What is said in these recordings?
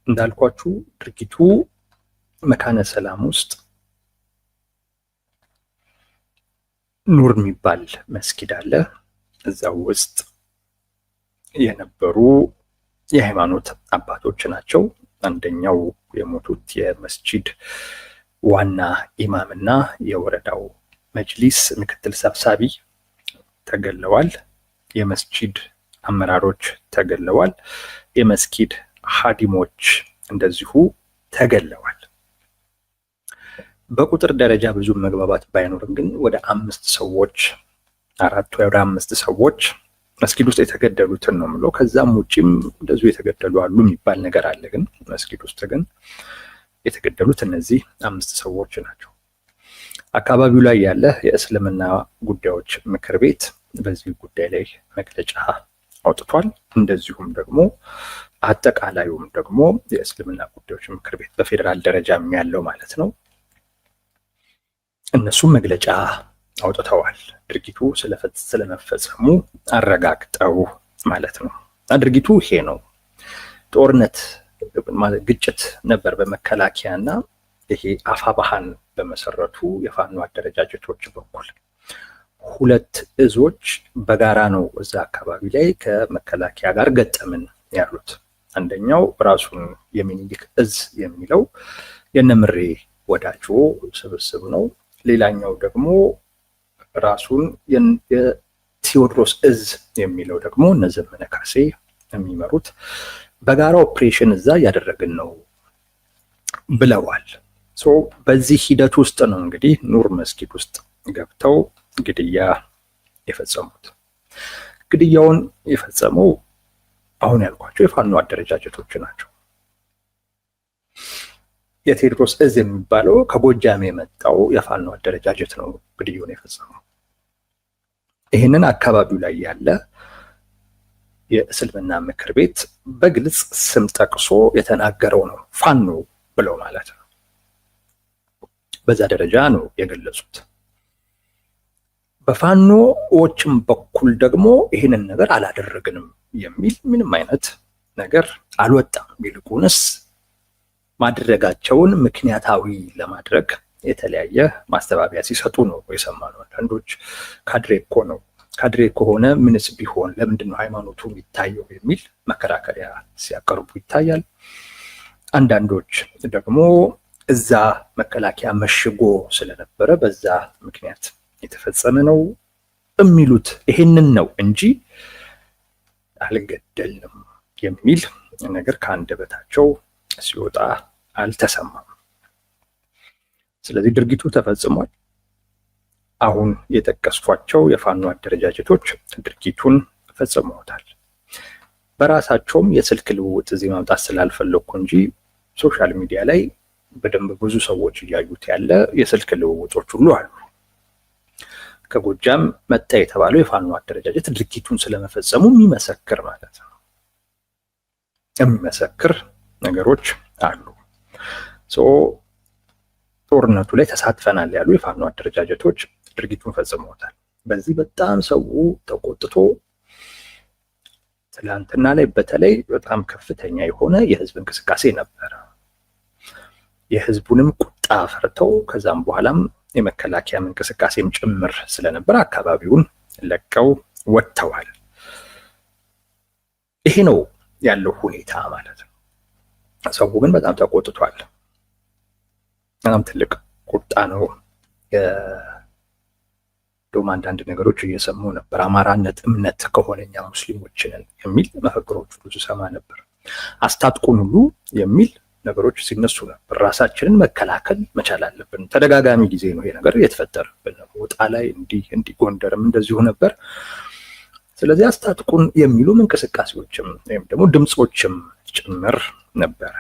እንዳልኳችሁ ድርጊቱ መካነ ሰላም ውስጥ ኑር የሚባል መስጊድ አለ። እዛው ውስጥ የነበሩ የሃይማኖት አባቶች ናቸው። አንደኛው የሞቱት የመስጂድ ዋና ኢማምና የወረዳው መጅሊስ ምክትል ሰብሳቢ ተገለዋል። የመስጂድ አመራሮች ተገለዋል። የመስጊድ ሀዲሞች እንደዚሁ ተገለዋል። በቁጥር ደረጃ ብዙ መግባባት ባይኖርም ግን ወደ 5 ሰዎች 4 ወይ 5 ሰዎች መስጊድ ውስጥ የተገደሉትን ነው የምለው። ከዛም ውጪም እንደዚሁ የተገደሉ አሉ የሚባል ነገር አለ። ግን መስጊድ ውስጥ ግን የተገደሉት እነዚህ 5 ሰዎች ናቸው። አካባቢው ላይ ያለ የእስልምና ጉዳዮች ምክር ቤት በዚህ ጉዳይ ላይ መግለጫ አውጥቷል። እንደዚሁም ደግሞ አጠቃላዩም ደግሞ የእስልምና ጉዳዮች ምክር ቤት በፌዴራል ደረጃ ያለው ማለት ነው፣ እነሱም መግለጫ አውጥተዋል። ድርጊቱ ስለመፈጸሙ አረጋግጠው ማለት ነው። ድርጊቱ ይሄ ነው። ጦርነት ማለት ግጭት ነበር በመከላከያና ይሄ አፋባሃን በመሰረቱ የፋኖ አደረጃጀቶች በኩል 2 እዞች በጋራ ነው እዛ አካባቢ ላይ ከመከላከያ ጋር ገጠምን ያሉት። አንደኛው ራሱን የሚኒሊክ እዝ የሚለው የነምሬ ወዳጆ ስብስብ ነው። ሌላኛው ደግሞ ራሱን የቴዎድሮስ እዝ የሚለው ደግሞ እነዘመነ ካሴ የሚመሩት በጋራ ኦፕሬሽን እዛ እያደረግን ነው ብለዋል። በዚህ ሂደት ውስጥ ነው እንግዲህ ኑር መስጊድ ውስጥ ገብተው ግድያ የፈጸሙት። ግድያውን የፈጸመው አሁን ያልኳቸው የፋኖ አደረጃጀቶች ናቸው። የቴዎድሮስ እዝ የሚባለው ከጎጃም የመጣው የፋኖ አደረጃጀት ነው ግድያውን የፈጸመው። ይህንን አካባቢው ላይ ያለ የእስልምና ምክር ቤት በግልጽ ስም ጠቅሶ የተናገረው ነው፣ ፋኖ ብለው ማለት ነው። በዛ ደረጃ ነው የገለጹት። በፋኖዎችም በኩል ደግሞ ይህንን ነገር አላደረግንም የሚል ምንም አይነት ነገር አልወጣም። ይልቁንስ ማድረጋቸውን ምክንያታዊ ለማድረግ የተለያየ ማስተባበያ ሲሰጡ ነው የሰማነው። አንዳንዶች ካድሬ እኮ ነው፣ ካድሬ ከሆነ ምንስ ቢሆን ለምንድን ነው ሃይማኖቱ የሚታየው የሚል መከራከሪያ ሲያቀርቡ ይታያል። አንዳንዶች ደግሞ እዛ መከላከያ መሽጎ ስለነበረ በዛ ምክንያት የተፈጸመ ነው የሚሉት ይሄንን ነው እንጂ አልገደልንም የሚል ነገር ከአንደበታቸው ሲወጣ አልተሰማም። ስለዚህ ድርጊቱ ተፈጽሟል። አሁን የጠቀስኳቸው የፋኖ አደረጃጀቶች ድርጊቱን ፈጽመውታል። በራሳቸውም የስልክ ልውውጥ እዚህ ማምጣት ስላልፈለኩ እንጂ ሶሻል ሚዲያ ላይ በደንብ ብዙ ሰዎች እያዩት ያለ የስልክ ልውውጦች ሁሉ አሉ። ከጎጃም መጣ የተባለው የፋኖ አደረጃጀት ድርጊቱን ስለመፈጸሙ የሚመሰክር ማለት ነው፣ የሚመሰክር ነገሮች አሉ። ጦርነቱ ላይ ተሳትፈናል ያሉ የፋኖ አደረጃጀቶች ድርጊቱን ፈጽመውታል። በዚህ በጣም ሰው ተቆጥቶ ትላንትና ላይ በተለይ በጣም ከፍተኛ የሆነ የህዝብ እንቅስቃሴ ነበረ። የህዝቡንም ቁጣ ፈርተው ከዛም በኋላም የመከላከያም እንቅስቃሴም ጭምር ስለነበር አካባቢውን ለቀው ወጥተዋል። ይሄ ነው ያለው ሁኔታ ማለት ነው። ሰው ግን በጣም ተቆጥቷል። በጣም ትልቅ ቁጣ ነው። እንደውም አንዳንድ ነገሮች እየሰሙ ነበር። አማራነት እምነት ከሆነኛ ሙስሊሞችን የሚል መፈክሮች ብዙ ሰማ ነበር። አስታጥቁን ሁሉ የሚል ነገሮች ሲነሱ ነበር። ራሳችንን መከላከል መቻል አለብን። ተደጋጋሚ ጊዜ ነው ይሄ ነገር የተፈጠረብን። ወጣ ላይ እንዲህ ጎንደርም እንደዚሁ ነበር። ስለዚህ አስታጥቁን የሚሉም እንቅስቃሴዎችም ወይም ደግሞ ድምጾችም ጭምር ነበረ።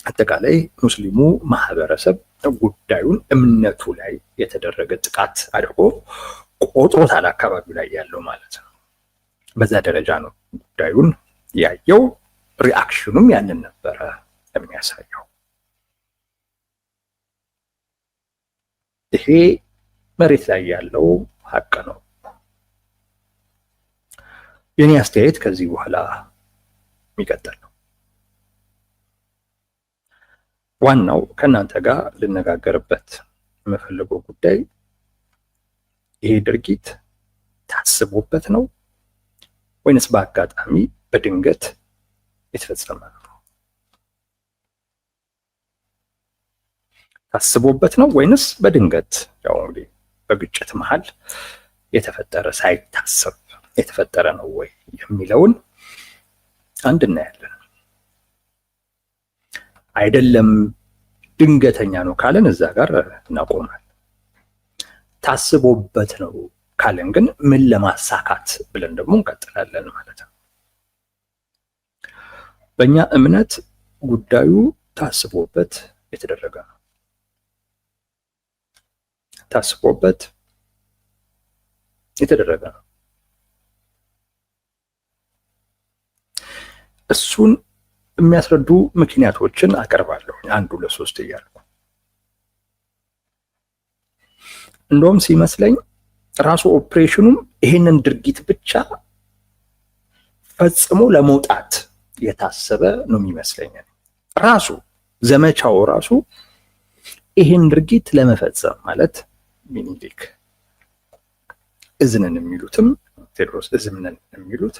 አጠቃላይ ሙስሊሙ ማህበረሰብ ጉዳዩን እምነቱ ላይ የተደረገ ጥቃት አድርጎ ቆጥሮታል፣ አካባቢው ላይ ያለው ማለት ነው። በዛ ደረጃ ነው ጉዳዩን ያየው። ሪአክሽኑም ያንን ነበረ የሚያሳየው። ይሄ መሬት ላይ ያለው ሀቅ ነው። የኔ አስተያየት ከዚህ በኋላ የሚቀጥል ነው። ዋናው ከእናንተ ጋር ልነጋገርበት የምፈልገው ጉዳይ ይሄ ድርጊት ታስቦበት ነው ወይንስ በአጋጣሚ በድንገት የተፈጸመ ነው? ታስቦበት ነው ወይንስ በድንገት ያው እንግዲህ በግጭት መሃል የተፈጠረ ሳይታሰብ የተፈጠረ ነው ወይ የሚለውን አንድ እናያለን። አይደለም ድንገተኛ ነው ካለን እዛ ጋር እናቆማለን። ታስቦበት ነው ካለን ግን ምን ለማሳካት ብለን ደግሞ እንቀጥላለን ማለት ነው። በእኛ እምነት ጉዳዩ ታስቦበት የተደረገ ነው። ታስቦበት የተደረገ ነው። እሱን የሚያስረዱ ምክንያቶችን አቀርባለሁ፣ አንዱ ለሶስት እያልኩ። እንደውም ሲመስለኝ ራሱ ኦፕሬሽኑም ይሄንን ድርጊት ብቻ ፈጽሞ ለመውጣት የታሰበ ነው የሚመስለኝ። ራሱ ዘመቻው ራሱ ይሄን ድርጊት ለመፈጸም ማለት ሚኒሊክ እዝንን የሚሉትም ቴዎድሮስ እዝንን የሚሉት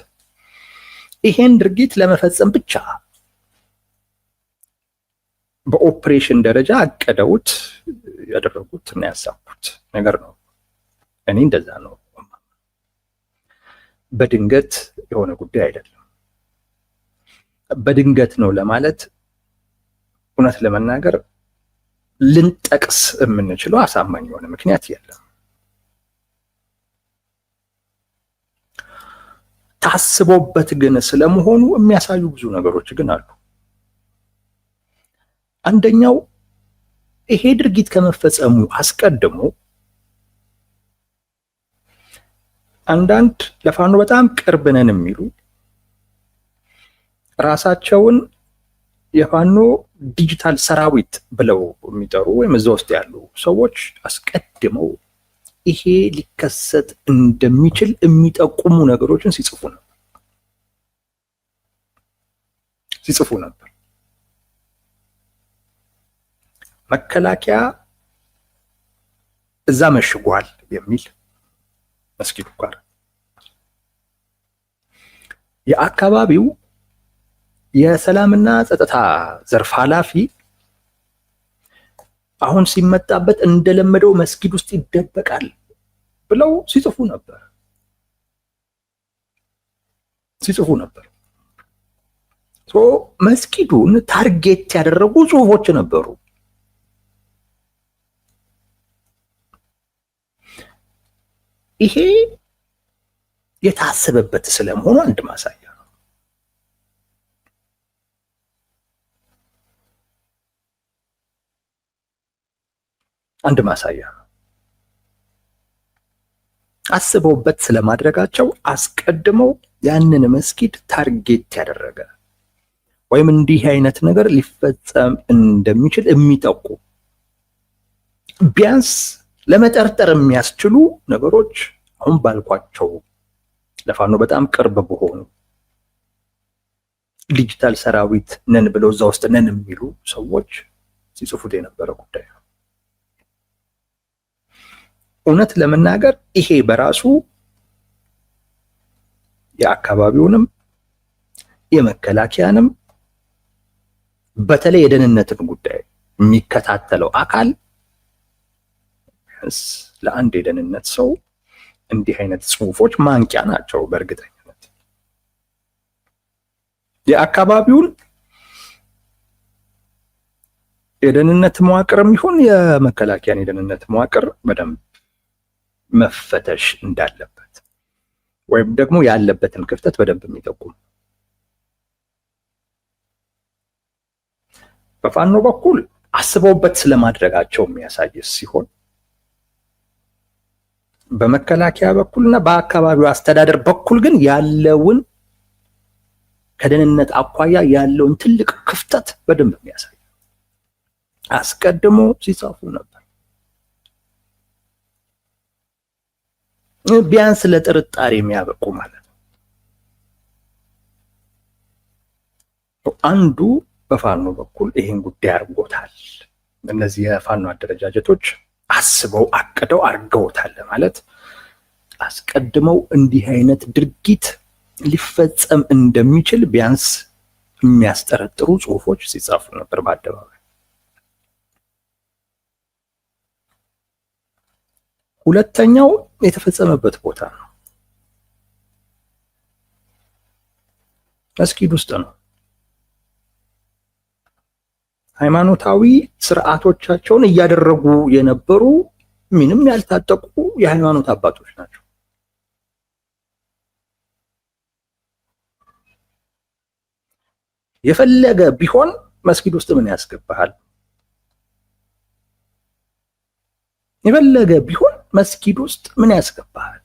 ይሄን ድርጊት ለመፈጸም ብቻ በኦፕሬሽን ደረጃ አቀደውት ያደረጉት እና ያሳኩት ነገር ነው። እኔ እንደዛ ነው። በድንገት የሆነ ጉዳይ አይደለም። በድንገት ነው ለማለት እውነት ለመናገር ልንጠቅስ የምንችለው አሳማኝ የሆነ ምክንያት የለም። ታስቦበት ግን ስለመሆኑ የሚያሳዩ ብዙ ነገሮች ግን አሉ። አንደኛው ይሄ ድርጊት ከመፈጸሙ አስቀድሞ አንዳንድ ለፋኖ በጣም ቅርብ ነን የሚሉ ራሳቸውን የፋኖ ዲጂታል ሰራዊት ብለው የሚጠሩ ወይም እዛ ውስጥ ያሉ ሰዎች አስቀድመው ይሄ ሊከሰት እንደሚችል የሚጠቁሙ ነገሮችን ሲጽፉ ነበር። መከላከያ እዛ መሽጓል የሚል መስጊዱ ጋር የአካባቢው የሰላምና ጸጥታ ዘርፍ ኃላፊ አሁን ሲመጣበት እንደለመደው መስጊድ ውስጥ ይደበቃል ብለው ሲጽፉ ነበር። መስጊዱን ታርጌት ያደረጉ ጽሁፎች ነበሩ። ይሄ የታሰበበት ስለመሆኑ አንድ ማሳያ ነው። አስበውበት ስለማድረጋቸው አስቀድመው ያንን መስጊድ ታርጌት ያደረገ ወይም እንዲህ አይነት ነገር ሊፈጸም እንደሚችል የሚጠቁም ቢያንስ ለመጠርጠር የሚያስችሉ ነገሮች አሁን ባልኳቸው ለፋኖ በጣም ቅርብ በሆኑ ዲጂታል ሰራዊት ነን ብለው እዛ ውስጥ ነን የሚሉ ሰዎች ሲጽፉት የነበረ ጉዳይ ነው። እውነት ለመናገር ይሄ በራሱ የአካባቢውንም የመከላከያንም በተለይ የደህንነትን ጉዳይ የሚከታተለው አካል ለአንድ የደህንነት ሰው እንዲህ አይነት ጽሁፎች ማንቂያ ናቸው። በእርግጠኝነት የአካባቢውን የደህንነት መዋቅርም ይሁን የመከላከያን የደህንነት መዋቅር በደንብ መፈተሽ እንዳለበት ወይም ደግሞ ያለበትን ክፍተት በደንብ የሚጠቁም በፋኖ በኩል አስበውበት ስለማድረጋቸው የሚያሳይ ሲሆን በመከላከያ በኩልና በአካባቢው አስተዳደር በኩል ግን ያለውን ከደህንነት አኳያ ያለውን ትልቅ ክፍተት በደንብ የሚያሳይ አስቀድሞ ሲጻፉ ነበር። ቢያንስ ለጥርጣሬ የሚያበቁ ማለት ነው። አንዱ በፋኖ በኩል ይህን ጉዳይ አድርጎታል። እነዚህ የፋኖ አደረጃጀቶች አስበው አቅደው አድርገውታል ማለት አስቀድመው እንዲህ አይነት ድርጊት ሊፈጸም እንደሚችል ቢያንስ የሚያስጠረጥሩ ጽሁፎች ሲጻፉ ነበር በአደባባይ። ሁለተኛው የተፈጸመበት ቦታ ነው። መስጊድ ውስጥ ነው። ሃይማኖታዊ ስርዓቶቻቸውን እያደረጉ የነበሩ ምንም ያልታጠቁ የሃይማኖት አባቶች ናቸው። የፈለገ ቢሆን መስጊድ ውስጥ ምን ያስገባሃል? የፈለገ ቢሆን መስጊድ ውስጥ ምን ያስገባሃል?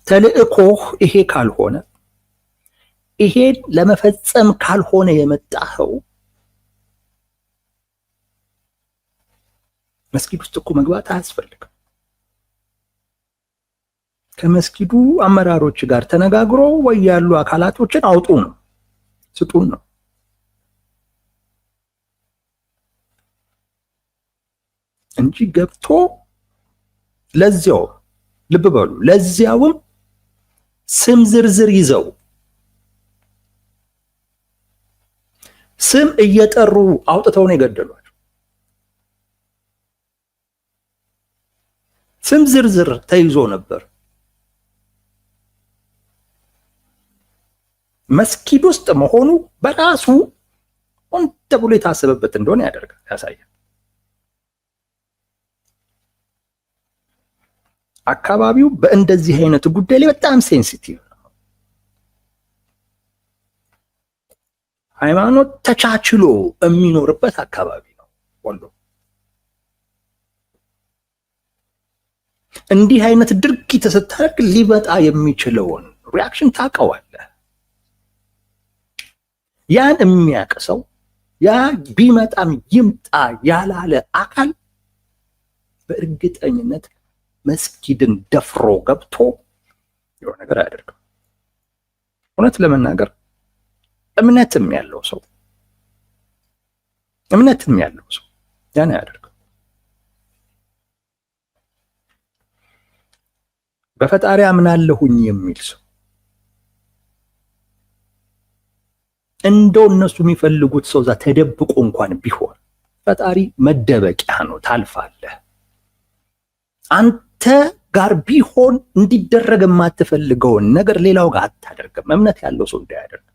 ተልእኮህ ይሄ ካልሆነ ይሄን ለመፈጸም ካልሆነ የመጣኸው መስጊድ ውስጥ እኮ መግባት አያስፈልግም። ከመስጊዱ አመራሮች ጋር ተነጋግሮ ወይ ያሉ አካላቶችን አውጡ ነው ስጡን ነው። እንጂ ገብቶ ለዚያው ልብ በሉ ለዚያውም ስም ዝርዝር ይዘው ስም እየጠሩ አውጥተው ነው የገደሏቸው። ስም ዝርዝር ተይዞ ነበር። መስጊድ ውስጥ መሆኑ በራሱ ሆን ተብሎ የታሰበበት እንደሆነ ያሳያል። አካባቢው በእንደዚህ አይነት ጉዳይ ላይ በጣም ሴንሲቲቭ ነው። ሃይማኖት ተቻችሎ የሚኖርበት አካባቢ ነው ወሎ። እንዲህ አይነት ድርጊት ስታደርግ ሊመጣ የሚችለውን ሪያክሽን ታውቀዋለህ። ያን የሚያቅሰው ያ ቢመጣም ይምጣ ያላለ አካል በእርግጠኝነት መስጊድን ደፍሮ ገብቶ የሆነ ነገር አያደርግም። እውነት ለመናገር እምነትም ያለው ሰው ያን አያደርግም። በፈጣሪ አምናለሁኝ የሚል ሰው እንደው እነሱ የሚፈልጉት ሰው እዛ ተደብቆ እንኳን ቢሆን ፈጣሪ መደበቂያ ነው፣ ታልፋለህ። አንተ ጋር ቢሆን እንዲደረግ የማትፈልገውን ነገር ሌላው ጋር አታደርግም። እምነት ያለው ሰው እንዳያደርግ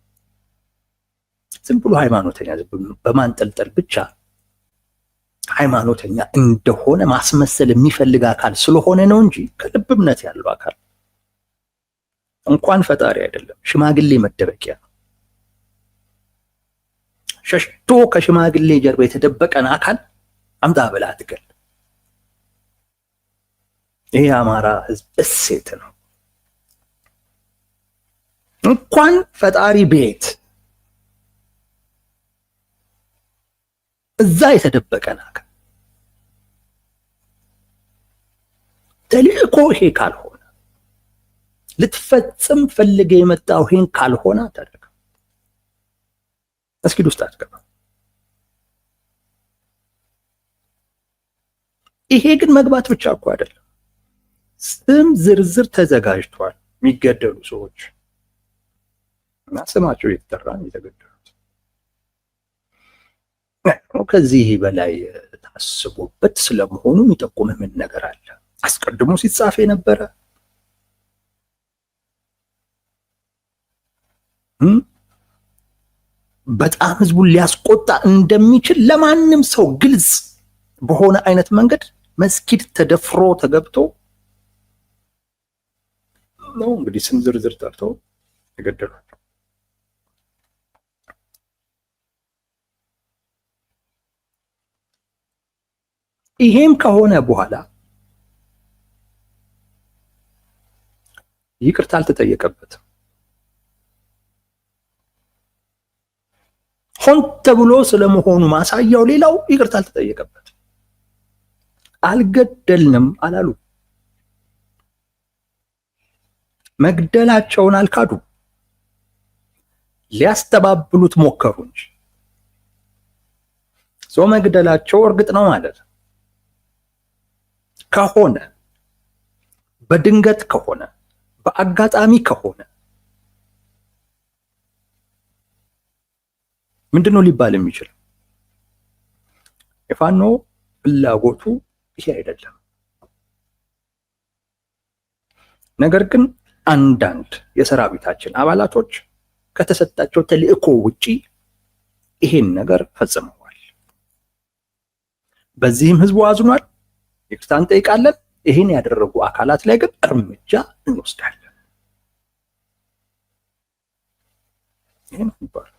ዝም ብሎ ሃይማኖተኛ በማንጠልጠል ብቻ ሃይማኖተኛ እንደሆነ ማስመሰል የሚፈልግ አካል ስለሆነ ነው እንጂ ከልብ እምነት ያለው አካል እንኳን ፈጣሪ አይደለም ሽማግሌ መደበቂያ ነው። ሸሽቶ ከሽማግሌ ጀርባ የተደበቀን አካል አምጣ ብላ አትገል። ይሄ የአማራ ህዝብ እሴት ነው። እንኳን ፈጣሪ ቤት እዛ የተደበቀን አካል ተልእኮ ይሄ ካልሆነ ልትፈጽም ፈልገ የመጣው ይሄን ካልሆነ አታደርግም። መስጊድ ውስጥ አትገባም። ይሄ ግን መግባት ብቻ እኮ አይደለም። ስም ዝርዝር ተዘጋጅቷል። የሚገደሉ ሰዎች እና ስማቸው የተጠራ የተገደሉት ከዚህ በላይ ታስቦበት ስለመሆኑ የሚጠቁም ምን ነገር አለ? አስቀድሞ ሲጻፍ የነበረ በጣም ህዝቡን ሊያስቆጣ እንደሚችል ለማንም ሰው ግልጽ በሆነ አይነት መንገድ መስጊድ ተደፍሮ ተገብቶ ነው እንግዲህ ስም ዝርዝር ጠርተው የገደሏቸው። ይሄም ከሆነ በኋላ ይቅርታ አልተጠየቀበትም። ሆን ተብሎ ስለመሆኑ ማሳያው ሌላው ይቅርታ አልተጠየቀበትም። አልገደልንም አላሉ። መግደላቸውን አልካዱ። ሊያስተባብሉት ሞከሩ እንጂ ሰው መግደላቸው እርግጥ ነው ማለት ከሆነ በድንገት ከሆነ በአጋጣሚ ከሆነ ምንድነው ሊባል የሚችል? የፋኖ ፍላጎቱ ይሄ አይደለም። ነገር ግን አንዳንድ የሰራዊታችን አባላቶች ከተሰጣቸው ተልእኮ ውጪ ይሄን ነገር ፈጽመዋል። በዚህም ህዝቡ አዝኗል። ይቅርታ እንጠይቃለን። ይሄን ያደረጉ አካላት ላይ ግን እርምጃ እንወስዳለን። ይሄን ይባል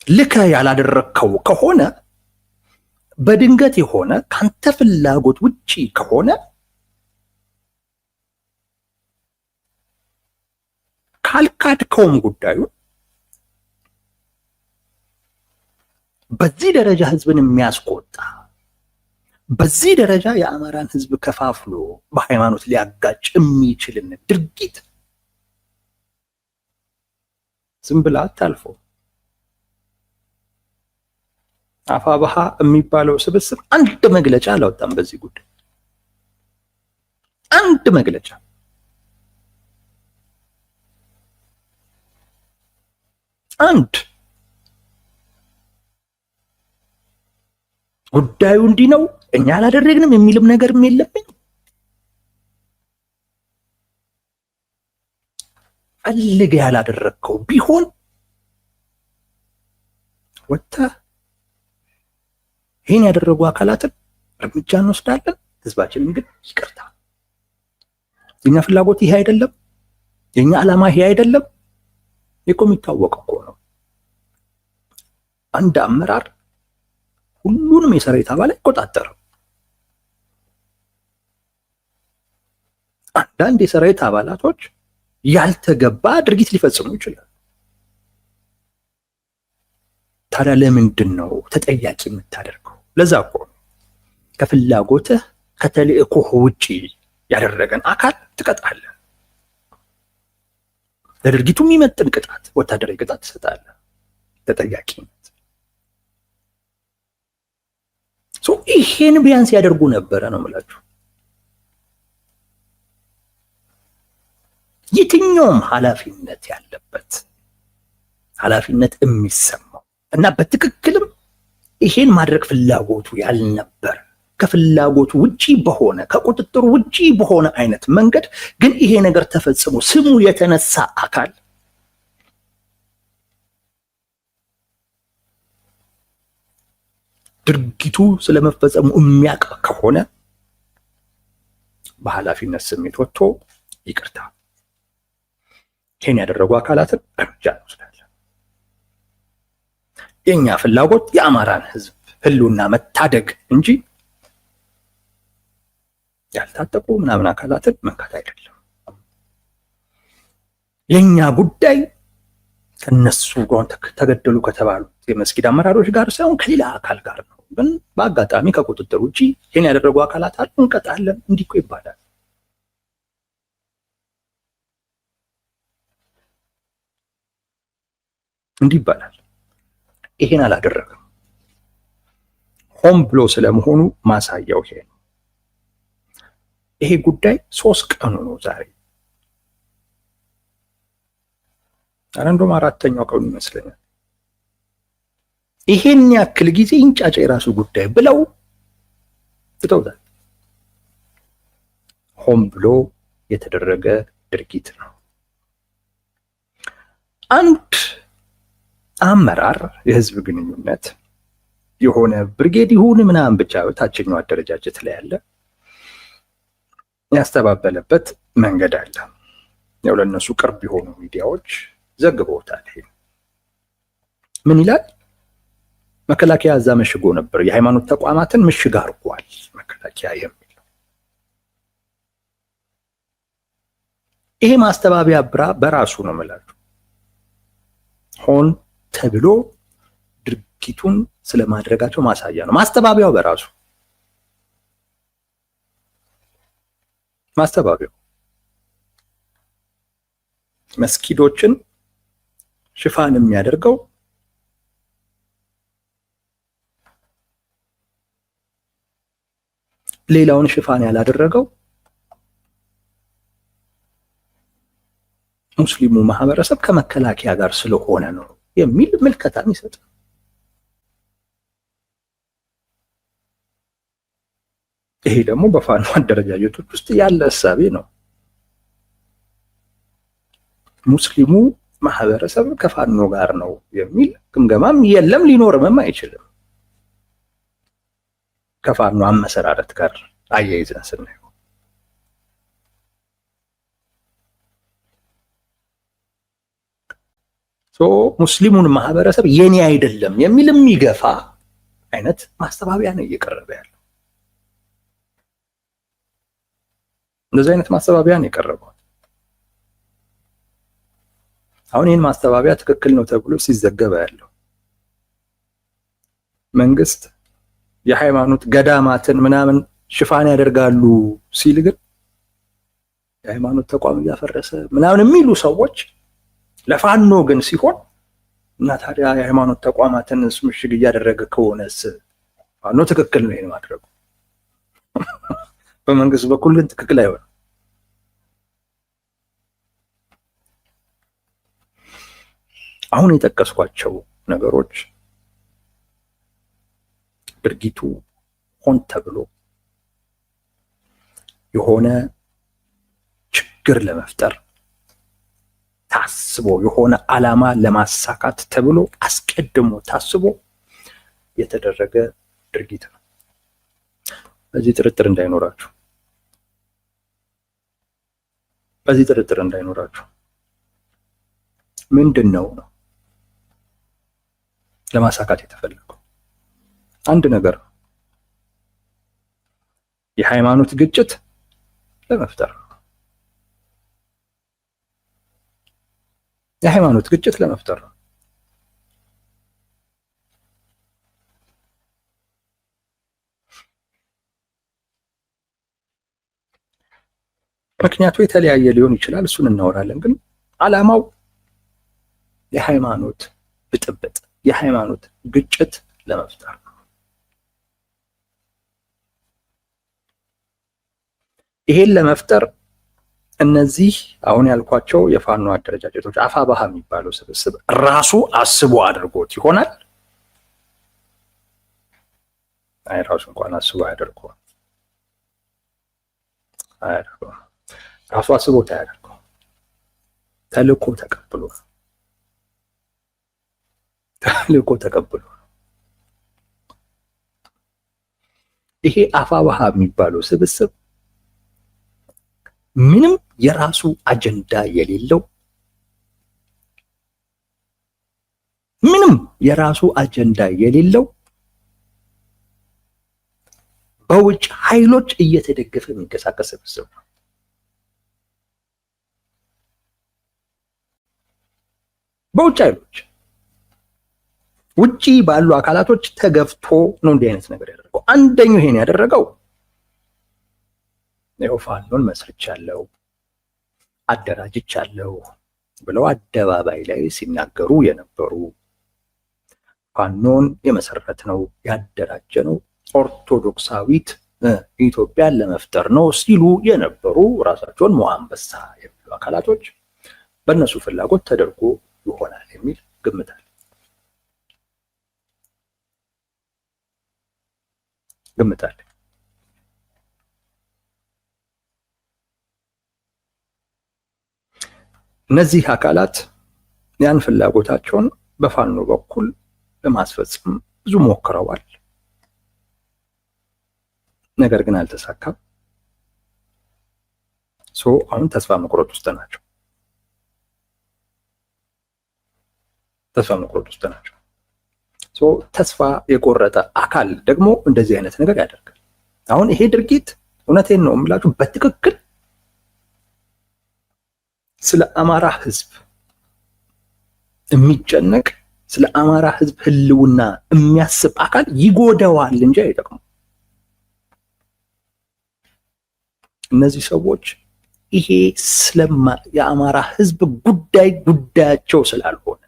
ልከ ያላደረከው ከሆነ በድንገት የሆነ ካንተ ፍላጎት ውጪ ከሆነ ካልካድከውም ጉዳዩ በዚህ ደረጃ ህዝብን የሚያስቆጣ በዚህ ደረጃ የአማራን ህዝብ ከፋፍሎ በሃይማኖት ሊያጋጭ የሚችልን ድርጊት ዝም ብላ አታልፎ። አፋብኃ የሚባለው ስብስብ አንድ መግለጫ አላወጣም በዚህ ጉዳይ። አንድ መግለጫ አንድ ጉዳዩ እንዲህ ነው እኛ አላደረግንም የሚልም ነገርም የለብኝ። ፈልገ ያላደረግከው ቢሆን ወጥተህ ይህን ያደረጉ አካላትን እርምጃ እንወስዳለን፣ ህዝባችንን ግን ይቅርታ፣ የኛ ፍላጎት ይሄ አይደለም፣ የኛ ዓላማ ይሄ አይደለም። እኮ የሚታወቅ እኮ ነው። አንድ አመራር ሁሉንም የሰራዊት አባላት አይቆጣጠርም። አንዳንድ የሰራዊት አባላቶች ያልተገባ ድርጊት ሊፈጽሙ ይችላል። ታዲያ ለምንድን ነው ተጠያቂ የምታደርገው? ለዛ እኮ ከፍላጎትህ ከተልእኮህ ውጪ ያደረገን አካል ትቀጣለህ። ለድርጊቱ የሚመጥን ቅጣት፣ ወታደራዊ ቅጣት ትሰጣለህ። ተጠያቂነት ይሄን ቢያንስ ያደርጉ ነበረ ነው የምላችሁ። የትኛውም ኃላፊነት ያለበት ኃላፊነት የሚሰማው እና በትክክልም ይሄን ማድረግ ፍላጎቱ ያልነበር ከፍላጎቱ ውጪ በሆነ ከቁጥጥሩ ውጪ በሆነ አይነት መንገድ ግን ይሄ ነገር ተፈጽሞ ስሙ የተነሳ አካል ድርጊቱ ስለመፈጸሙ የሚያውቅ ከሆነ በኃላፊነት ስሜት ወጥቶ ይቅርታ፣ ይሄን ያደረጉ አካላትን እርምጃ እንወስዳለን። የኛ ፍላጎት የአማራን ህዝብ ህልውና መታደግ እንጂ ያልታጠቁ ምናምን አካላትን መንካት አይደለም። የኛ ጉዳይ ከነሱ ጋር ተገደሉ ከተባሉት የመስጊድ አመራሮች ጋር ሳይሆን ከሌላ አካል ጋር ነው። ግን በአጋጣሚ ከቁጥጥር ውጪ ይሄን ያደረጉ አካላት አሉ፣ እንቀጣለን። እንዲህ እኮ ይባላል። እንዲህ ይባላል። ይሄን አላደረገም። ሆን ብሎ ስለመሆኑ ማሳያው ይሄ ነው። ይሄ ጉዳይ 3 ቀኑ ነው ዛሬ። እንደውም 4ኛው ቀኑ ይመስለኛል። ይሄን ያክል ጊዜ እንጫጫ የራሱ ጉዳይ ብለው ትተውታል። ሆን ብሎ የተደረገ ድርጊት ነው። አንድ አመራር የህዝብ ግንኙነት የሆነ ብርጌድ ይሁን ምናምን ብቻ ታችኛው አደረጃጀት ላይ ያለ ያስተባበለበት መንገድ አለ። ያው ለነሱ ቅርብ የሆኑ ሚዲያዎች ዘግበውታል። ምን ይላል? መከላከያ እዛ መሽጎ ነበር። የሃይማኖት ተቋማትን ምሽግ አድርጓል መከላከያ የሚል ይሄ ማስተባበያ በራሱ ነው የምላችሁ ሆን ተብሎ ድርጊቱን ስለማድረጋቸው ማሳያ ነው። ማስተባበያው በራሱ ማስተባበያው መስጊዶችን ሽፋን የሚያደርገው ሌላውን ሽፋን ያላደረገው ሙስሊሙ ማህበረሰብ ከመከላከያ ጋር ስለሆነ ነው የሚል ምልከታን ይሰጣል። ይሄ ደግሞ በፋኖ አደረጃጀቶች ውስጥ ያለ እሳቤ ነው። ሙስሊሙ ማህበረሰብ ከፋኖ ጋር ነው የሚል ግምገማም የለም፣ ሊኖርም አይችልም። ከፋኖ አመሰራረት ጋር አያይዘን ስናየው ሙስሊሙን ማህበረሰብ የኔ አይደለም የሚል የሚገፋ አይነት ማስተባበያ ነው እየቀረበ ያለው። እንደዚህ አይነት ማስተባበያ ነው የቀረበው። አሁን ይህን ማስተባበያ ትክክል ነው ተብሎ ሲዘገበ ያለው መንግስት የሃይማኖት ገዳማትን ምናምን ሽፋን ያደርጋሉ ሲል ግን የሃይማኖት ተቋም እያፈረሰ ምናምን የሚሉ ሰዎች ለፋኖ ግን ሲሆን እና ታዲያ የሃይማኖት ተቋማትን ምሽግ እያደረገ ከሆነስ ፋኖ ትክክል ነው ይሄን ማድረጉ። በመንግስት በኩል ግን ትክክል አይሆንም። አሁን የጠቀስኳቸው ነገሮች ድርጊቱ ሆን ተብሎ የሆነ ችግር ለመፍጠር ታስቦ የሆነ ዓላማ ለማሳካት ተብሎ አስቀድሞ ታስቦ የተደረገ ድርጊት ነው። በዚህ ጥርጥር እንዳይኖራችሁ ምንድን ነው ለማሳካት የተፈለገው? አንድ ነገር ነው። የሃይማኖት ግጭት ለመፍጠር ነው። የሃይማኖት ግጭት ለመፍጠር ነው። ምክንያቱ የተለያየ ሊሆን ይችላል፣ እሱን እናወራለን። ግን ዓላማው የሃይማኖት ብጥብጥ፣ የሃይማኖት ግጭት ለመፍጠር ነው። ይሄን ለመፍጠር እነዚህ አሁን ያልኳቸው የፋኖ አደረጃጀቶች አፋባሃ የሚባለው ስብስብ ራሱ አስቦ አድርጎት ይሆናል። አይ ራሱ እንኳን አስቦ አያደርገውም። ራሱ አስቦት አያደርገው። ተልእኮ ተቀብሎ ይሄ አፋባሃ የሚባለው ስብስብ ምንም የራሱ አጀንዳ የሌለው በውጭ ኃይሎች እየተደገፈ የሚንቀሳቀስ ስብስብ ነው። በውጭ ኃይሎች ውጪ ባሉ አካላቶች ተገፍቶ ነው እንዲህ አይነት ነገር ያደረገው። አንደኛው ይሄን ያደረገው ፋኖን መስርቻለሁ አደራጅቻለሁ ብለው አደባባይ ላይ ሲናገሩ የነበሩ ፋኖን የመሰረት ነው ያደራጀ ነው ኦርቶዶክሳዊት ኢትዮጵያን ለመፍጠር ነው ሲሉ የነበሩ ራሳቸውን ሞአንበሳ የሚሉ አካላቶች በእነሱ ፍላጎት ተደርጎ ይሆናል የሚል ግምት አለ። እነዚህ አካላት ያን ፍላጎታቸውን በፋኖ በኩል ለማስፈጸም ብዙ ሞክረዋል። ነገር ግን አልተሳካም። አሁን ተስፋ መቁረጥ ውስጥ ናቸው። ተስፋ የቆረጠ አካል ደግሞ እንደዚህ አይነት ነገር ያደርጋል። አሁን ይሄ ድርጊት እውነቴን ነው የምላችሁ በትክክል ስለ አማራ ህዝብ የሚጨነቅ ስለ አማራ ህዝብ ህልውና የሚያስብ አካል ይጎዳዋል እንጂ አይጠቅሙም። እነዚህ ሰዎች ይሄ የአማራ ህዝብ ጉዳያቸው ስላልሆነ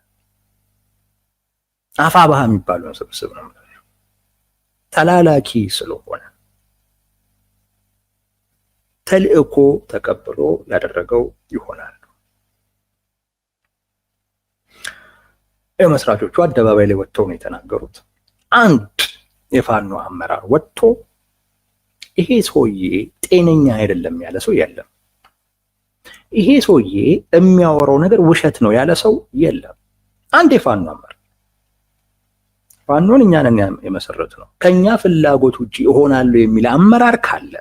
አፋብኃ የሚባለውን ስብስብ ነው ተላላኪ ስለሆነ ተልእኮ ተቀብሎ ያደረገው ይሆናል። መስራቾቹ አደባባይ ላይ ወጥተው ነው የተናገሩት። አንድ የፋኖ አመራር ወጥቶ ይሄ ሰውዬ ጤነኛ አይደለም ያለ ሰው የለም። ይሄ ሰውዬ የሚያወራው ነገር ውሸት ነው ያለ ሰው የለም። አንድ የፋኖ አመራር ፋኖን እኛ ነን የመሰረት ነው ከኛ ፍላጎት ውጪ ይሆናል የሚል አመራር ካለ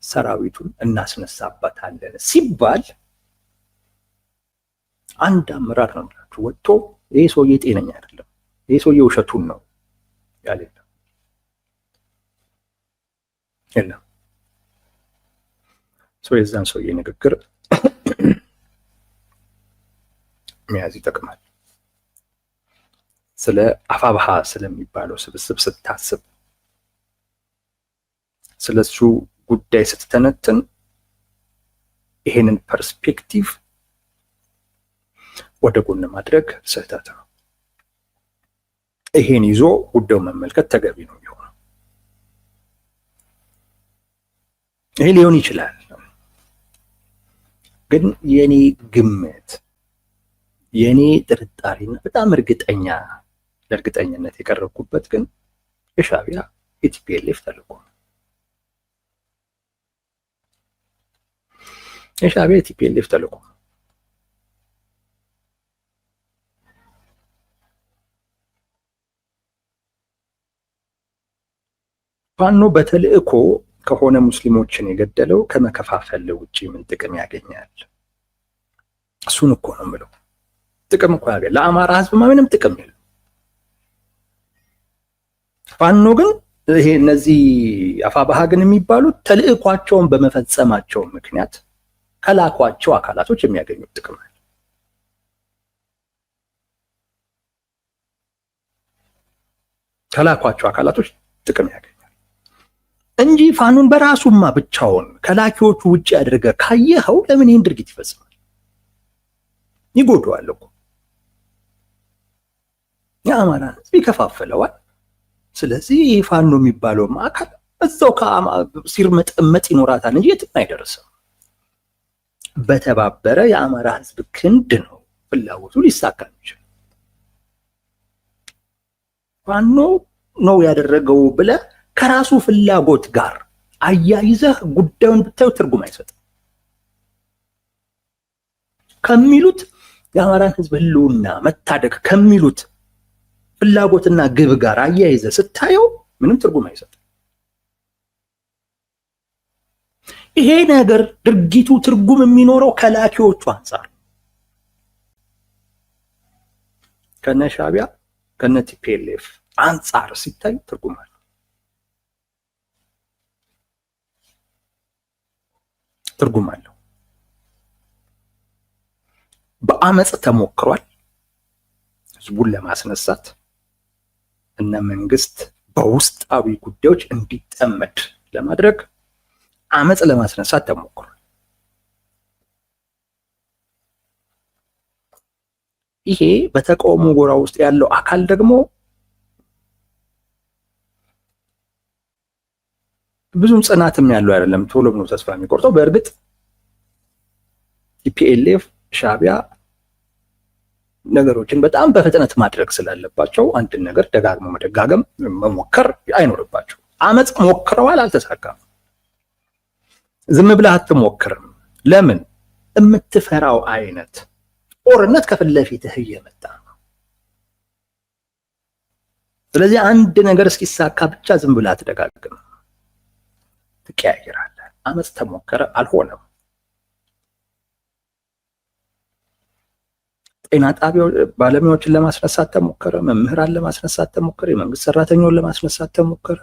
ሰራዊቱን እናስነሳበታለን ሲባል አንድ አመራር ነው ወጥቶ ይሄ ሰውዬ ጤነኛ አይደለም፣ ይሄ ሰውዬ ውሸቱን ነው ያለ የለም። የዛን ሰውዬ ንግግር መያዝ ይጠቅማል። ስለ አፋብኃ ስለሚባለው ስብስብ ስታስብ፣ ስለሱ ጉዳይ ስትተነትን ይሄንን ፐርስፔክቲቭ ወደ ጎን ማድረግ ስህተት ነው። ይሄን ይዞ ጉዳዩን መመልከት ተገቢ ነው የሚሆነው። ይሄ ሊሆን ይችላል፣ ግን የኔ ግምት የኔ ጥርጣሬና በጣም ለእርግጠኝነት የቀረብኩበት ግን የሻዕቢያ የቲፒኤልኤፍ ተልዕኮ ነው። የሻዕቢያ የቲፒኤልኤፍ ተልዕኮ ነው። ፋኖ በተልዕኮ ከሆነ ሙስሊሞችን የገደለው ከመከፋፈል ውጪ ምን ጥቅም ያገኛል? እሱን እኮ ነው የምለው። ጥቅም እኮ ያገኛል? ለአማራ ህዝብ ምንም ጥቅም የለም። ፋኖ ግን ይሄ እነዚህ አፋብኃ ግን የሚባሉት ተልዕኳቸውን በመፈጸማቸው ምክንያት ከላኳቸው አካላቶች የሚያገኙት ጥቅም አለ። ከላኳቸው አካላቶች ጥቅም ያገኛል እንጂ ፋኖን በራሱማ ብቻውን ከላኪዎቹ ውጪ አድርገ ካየኸው ለምን ይህን ድርጊት ይፈጽማል? ይጎዳዋል እኮ የአማራን ህዝብ ይከፋፍለዋል። ስለዚህ ፋኖ የሚባለው አካል እዛው ሲርመጠመጥ ይኖራታል እንጂ የትም አይደርስም። በተባበረ የአማራ ህዝብ ክንድ ነው ፍላጎቱ ሊሳካ የሚችል። ፋኖ ነው ያደረገው ብለህ ከራሱ ፍላጎት ጋር አያይዘህ ጉዳዩን ብታዩ ትርጉም አይሰጥም። ከሚሉት የአማራን ህዝብ ህልውና መታደግ ከሚሉት ፍላጎትና ግብ ጋር አያይዘህ ስታየው ምንም ትርጉም አይሰጥም። ይሄ ነገር ድርጊቱ ትርጉም የሚኖረው ከላኪዎቹ አንፃር ከነ ሻዕቢያ ከነ ቲፒኤልኤፍ አንፃር ሲታይ ትርጉም አለው። ትርጉም አለው። በአመጽ ተሞክሯል ህዝቡን ለማስነሳት እና መንግስት በውስጣዊ ጉዳዮች እንዲጠመድ ለማድረግ አመጽ ለማስነሳት ተሞክሯል። ይሄ በተቃውሞ ጎራ ውስጥ ያለው አካል ደግሞ ብዙም ጽናትም ያለው አይደለም፣ ቶሎ ነው ተስፋ የሚቆርጠው። በእርግጥ ቲፒኤልኤፍ ሻዕቢያ ነገሮችን በጣም በፍጥነት ማድረግ ስላለባቸው አንድን ነገር ደጋግሞ መደጋገም መሞከር አይኖርባቸው። አመጽ ሞክረዋል፣ አልተሳካም። ዝም ብለህ አትሞክርም። ለምን? የምትፈራው አይነት ጦርነት ከፊት ለፊትህ እየመጣ ነው። ስለዚህ አንድ ነገር እስኪሳካ ብቻ ዝም ብለህ አትደጋግም፣ ትቀያየራለህ። አመጽ ተሞከረ፣ አልሆነም። ጤና ጣቢያ ባለሙያዎችን ለማስነሳት ተሞከረ። መምህራን ለማስነሳት ተሞከረ። የመንግስት ሰራተኛውን ለማስነሳት ተሞከረ።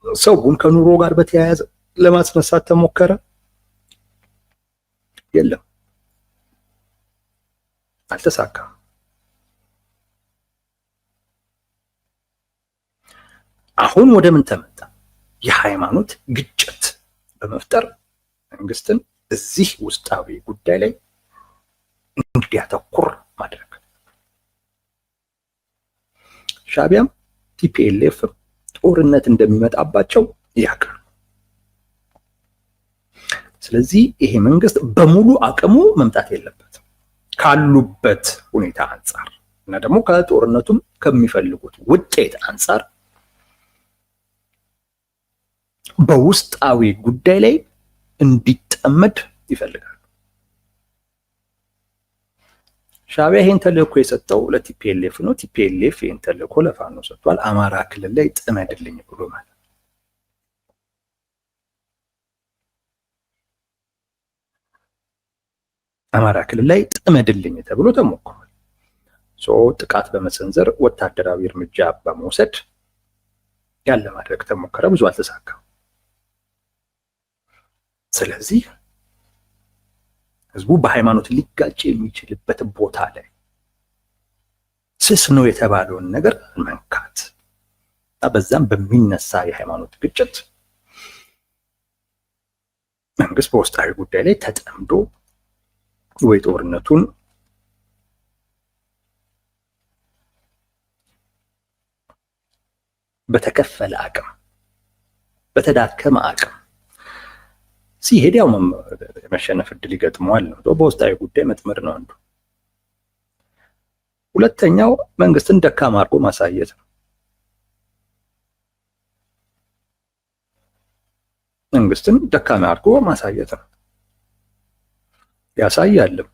ሰውን ከኑሮ ጋር በተያያዘ ለማስነሳት ተሞከረ። የለም፣ አልተሳካም። አሁን ወደ ምን ተመጣ? የሃይማኖት ግጭት በመፍጠር መንግስትን እዚህ ውስጣዊ ጉዳይ ላይ እንዲያተኩር ማድረግ። ሻዕቢያም ቲፒኤልኤፍ ጦርነት እንደሚመጣባቸው ያውቃሉ። ስለዚህ ይሄ መንግስት በሙሉ አቅሙ መምጣት የለበትም ካሉበት ሁኔታ አንጻር እና ደግሞ ከጦርነቱም ከሚፈልጉት ውጤት አንጻር በውስጣዊ ጉዳይ ላይ እንዲጠመድ ይፈልጋሉ። ሻዕቢያ ይሄን ተልእኮ የሰጠው ለቲፒኤልኤፍ ነው። ቲፒኤልኤፍ ይሄን ተልእኮ ለፋኖ ሰጥቷል። አማራ ክልል ላይ ጥመድልኝ ብሎ ማለት አማራ ክልል ላይ ጥመድልኝ ተብሎ ተሞክሯል። ጥቃት በመሰንዘር ወታደራዊ እርምጃ በመውሰድ ያለ ማድረግ ተሞከረ። ብዙ አልተሳካም። ስለዚህ ህዝቡ በሃይማኖት ሊጋጭ የሚችልበት ቦታ ላይ ስስ ነው የተባለውን ነገር መንካት እና በዛም በሚነሳ የሃይማኖት ግጭት መንግስት በውስጣዊ ጉዳይ ላይ ተጠምዶ ወይ ጦርነቱን በተከፈለ አቅም በተዳከመ አቅም ሲሄድ ያው የመሸነፍ እድል ይገጥመዋል ነው። በውስጣዊ ጉዳይ መጥመድ ነው አንዱ። ሁለተኛው መንግስትን ደካማ አድርጎ ማሳየት ነው። መንግስትን ደካማ አድርጎ ማሳየት ነው። ያሳያልም።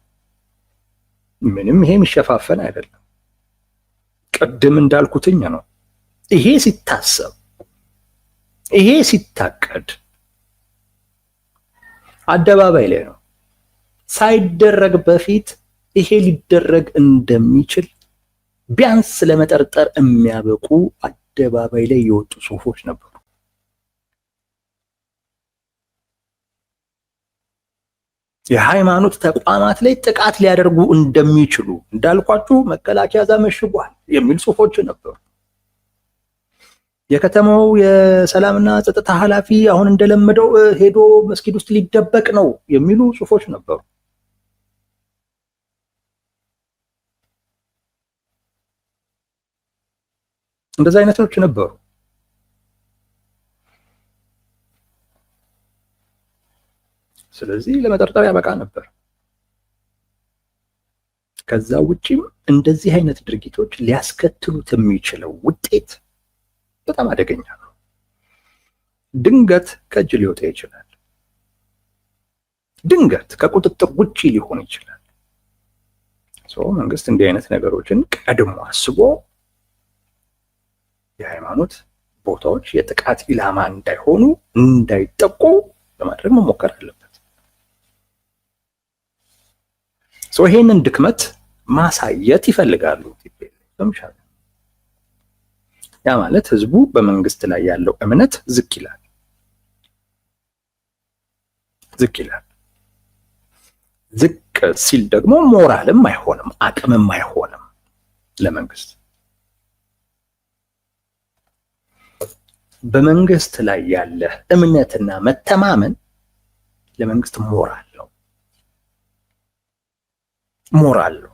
ምንም ይሄ የሚሸፋፈን አይደለም። ቅድም እንዳልኩትኝ ነው። ይሄ ሲታሰብ ይሄ ሲታቀድ አደባባይ ላይ ነው። ሳይደረግ በፊት ይሄ ሊደረግ እንደሚችል ቢያንስ ለመጠርጠር የሚያበቁ አደባባይ ላይ የወጡ ጽሁፎች ነበሩ። የሃይማኖት ተቋማት ላይ ጥቃት ሊያደርጉ እንደሚችሉ እንዳልኳችሁ መከላከያ እዛ መሽጓል የሚል ጽሁፎች ነበሩ። የከተማው የሰላምና ጸጥታ ኃላፊ አሁን እንደለመደው ሄዶ መስጊድ ውስጥ ሊደበቅ ነው የሚሉ ጽሁፎች ነበሩ። እንደዛ አይነቶች ነበሩ። ስለዚህ ለመጠርጠር ያበቃ ነበር። ከዛ ውጪም እንደዚህ አይነት ድርጊቶች ሊያስከትሉት የሚችለው ውጤት በጣም አደገኛ ነው። ድንገት ከእጅ ሊወጣ ይችላል። ድንገት ከቁጥጥር ውጪ ሊሆን ይችላል። መንግስት እንዲህ አይነት ነገሮችን ቀድሞ አስቦ የሃይማኖት ቦታዎች የጥቃት ኢላማ እንዳይሆኑ እንዳይጠቁ ለማድረግ መሞከር አለበት። ይሄንን ድክመት ማሳየት ይፈልጋሉ። ያ ማለት ህዝቡ በመንግስት ላይ ያለው እምነት ዝቅ ይላል። ዝቅ ሲል ደግሞ ሞራልም አይሆንም፣ አቅምም አይሆንም ለመንግስት። በመንግስት ላይ ያለ እምነትና መተማመን ለመንግስት ሞራል ነው።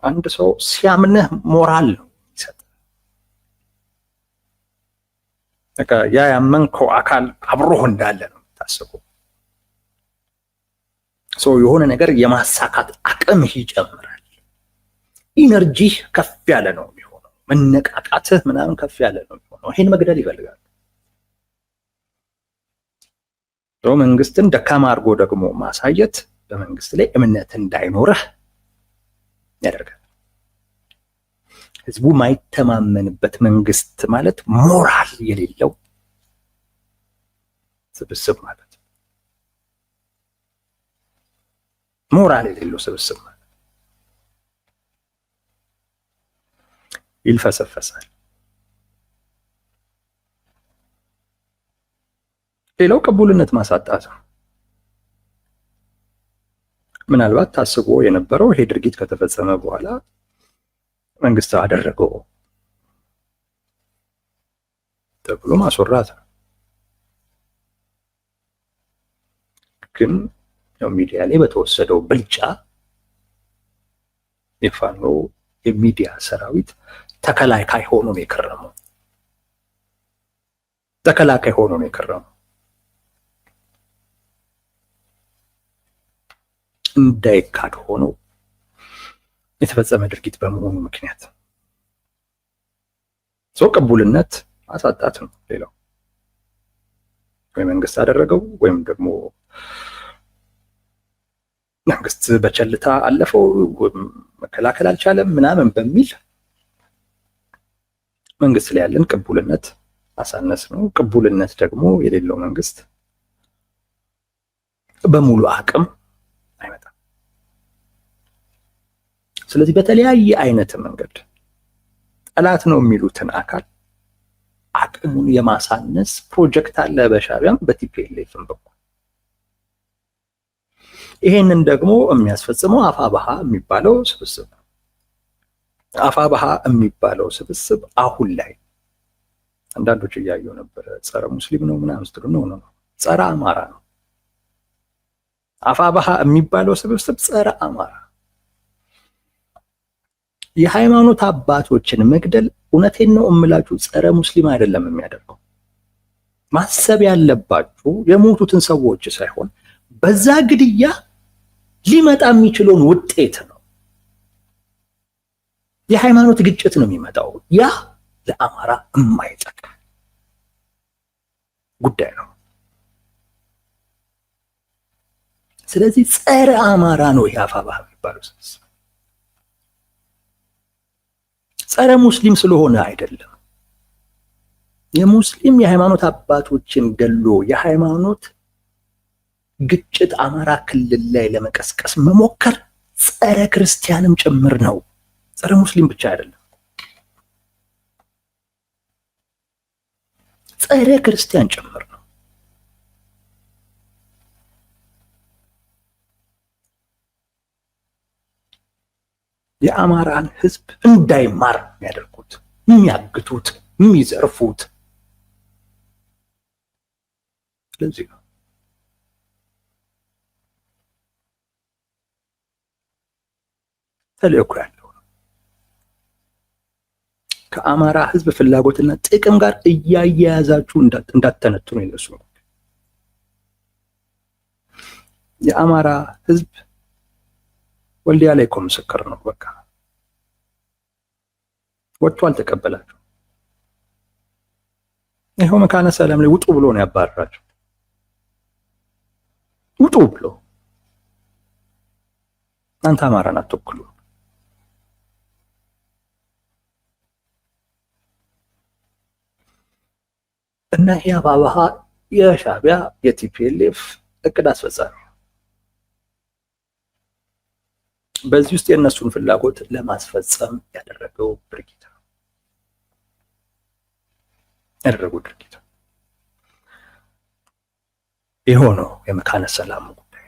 አንድ ሰው ሲያምንህ ሞራል ነው ይሰጥ። ያ ያመንከው አካል አብሮህ እንዳለ ነው የምታስበው። የሆነ ነገር የማሳካት አቅምህ ይጨምራል። ኢነርጂህ ከፍ ያለ ነው የሚሆነው። መነቃቃትህ ምናምን ከፍ ያለ ነው የሚሆነው። ይሄን መግደል ይፈልጋል። መንግስትን ደካማ አድርጎ ደግሞ ማሳየት በመንግስት ላይ እምነት እንዳይኖርህ ያደርጋል። ህዝቡ ማይተማመንበት መንግስት ማለት ሞራል የሌለው ስብስብ ማለት። ሞራል የሌለው ስብስብ ይልፈሰፈሳል። ሌላው ቅቡልነት ማሳጣት ነው። ምናልባት ታስቦ የነበረው ይሄ ድርጊት ከተፈጸመ በኋላ መንግስት አደረገው ተብሎ ማስወራት ነው። ግን ያው ሚዲያ ላይ በተወሰደው ብልጫ የፋኖ የሚዲያ ሰራዊት ተከላካይ ሆኖ ነው የከረመው። እንዳይካድ ሆኖ የተፈጸመ ድርጊት በመሆኑ ምክንያት ሰው ቅቡልነት ማሳጣት ነው። ሌላው ወይ መንግስት አደረገው ወይም ደግሞ መንግስት በቸልታ አለፈው መከላከል አልቻለም ምናምን በሚል መንግስት ላይ ያለን ቅቡልነት ማሳነስ ነው። ቅቡልነት ደግሞ የሌለው መንግስት በሙሉ አቅም አይመጣም። ስለዚህ በተለያየ አይነት መንገድ ጠላት ነው የሚሉትን አካል አቅሙን የማሳነስ ፕሮጀክት አለ በሻዕቢያም በቲፒኤልኤፍም በኩል። ይሄንን ደግሞ የሚያስፈጽመው አፋብኃ የሚባለው ስብስብ ነው። አፋብኃ የሚባለው ስብስብ አሁን ላይ አንዳንዶች እያየው ነበረ፣ ጸረ ሙስሊም ነው ምናምን ስትሉ ነው፣ ጸረ አማራ ነው። አፋብኃ የሚባለው ስብስብ ጸረ አማራ፣ የሃይማኖት አባቶችን መግደል እውነቴን ነው እምላችሁ ጸረ ሙስሊም አይደለም የሚያደርገው። ማሰብ ያለባችሁ የሞቱትን ሰዎች ሳይሆን በዛ ግድያ ሊመጣ የሚችለውን ውጤት ነው። የሃይማኖት ግጭት ነው የሚመጣው። ያ ለአማራ የማይጠቅም ጉዳይ ነው። ስለዚህ ጸረ አማራ ነው ይሄ አፋብኃ የሚባለው ስብስብ። ጸረ ሙስሊም ስለሆነ አይደለም። የሙስሊም የሃይማኖት አባቶችን ገሎ የሃይማኖት ግጭት አማራ ክልል ላይ ለመቀስቀስ መሞከር ጸረ ክርስቲያንም ጭምር ነው። ጸረ ሙስሊም ብቻ አይደለም፣ ጸረ ክርስቲያን ጭምር ነው። የአማራን ህዝብ እንዳይማር የሚያደርጉት፣ የሚያግቱት፣ የሚዘርፉት ስለዚህ ነው። ተልእኮ ያለው ከአማራ ህዝብ ፍላጎትና ጥቅም ጋር እያያያዛችሁ እንዳትተነትኑ ይነሱ። የአማራ ህዝብ ወልዲያ ላይ እኮ ምስክር ነው። በቃ ወጥቶ አልተቀበላቸው። ይኸው መካነ ሰላም ላይ ውጡ ብሎ ነው ያባረራቸው። ውጡ ብሎ እናንተ አማራን አትወክሉ። እና ይሄ አፋብኃ የሻዕቢያ የቲፒኤልኤፍ እቅድ አስፈጻሚ፣ በዚህ ውስጥ የእነሱን ፍላጎት ለማስፈጸም ያደረገው ድርጊት ነው። የሆነው የመካነ ሰላሙ ጉዳይ